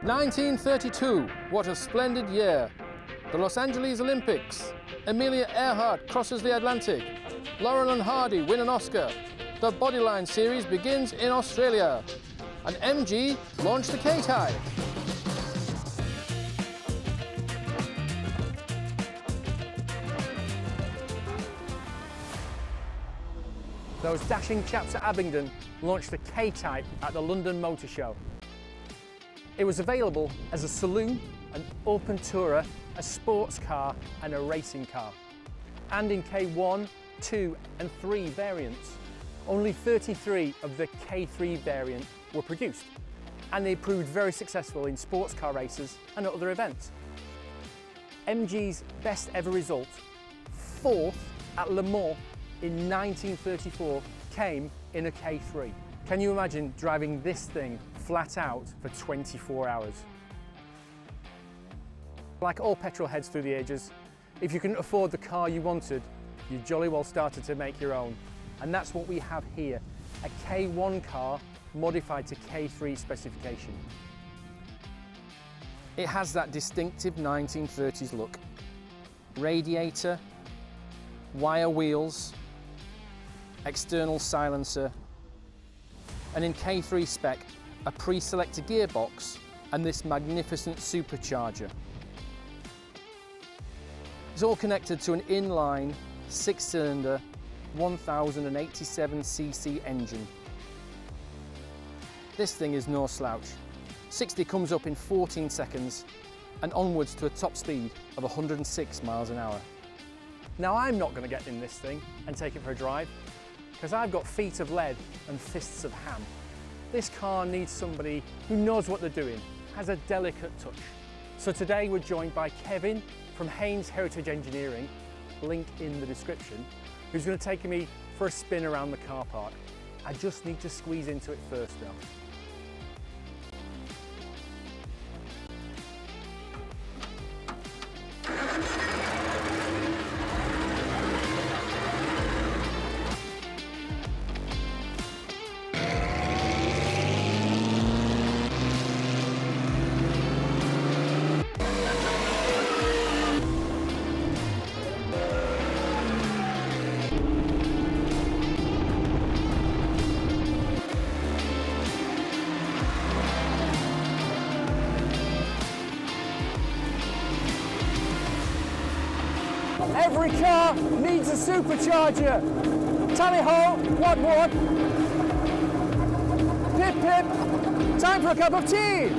1932, what a splendid year. The Los Angeles Olympics. Amelia Earhart crosses the Atlantic. Laurel and Hardy win an Oscar. The Bodyline series begins in Australia. And MG launched the K-Type. Those dashing chaps at Abingdon launched the K-Type at the London Motor Show. It was available as a saloon, an open tourer, a sports car and a racing car. And in K1, 2 and 3 variants. Only 33 of the K3 variant were produced, and they proved very successful in sports car races and other events. MG's best ever result, 4th at Le Mans in 1934, came in a K3. Can you imagine driving this thing flat out for 24 hours? Like all petrol heads through the ages, if you couldn't afford the car you wanted, you jolly well started to make your own. And that's what we have here, a K1 car modified to K3 specification. It has that distinctive 1930s look. Radiator, wire wheels, external silencer, and in K3 spec, a pre-selected gearbox and this magnificent supercharger. It's all connected to an inline 6-cylinder 1087cc engine. This thing is no slouch. 60 comes up in 14 seconds and onwards to a top speed of 106 miles an hour. Now I'm not going to get in this thing and take it for a drive because I've got feet of lead and fists of ham. This car needs somebody who knows what they're doing, has a delicate touch. So today we're joined by Kevin from Haynes Heritage Engineering, link in the description, who's going to take me for a spin around the car park. I just need to squeeze into it first though. Every car needs a supercharger. Tally-ho, wad-wad. Pip-pip, time for a cup of tea.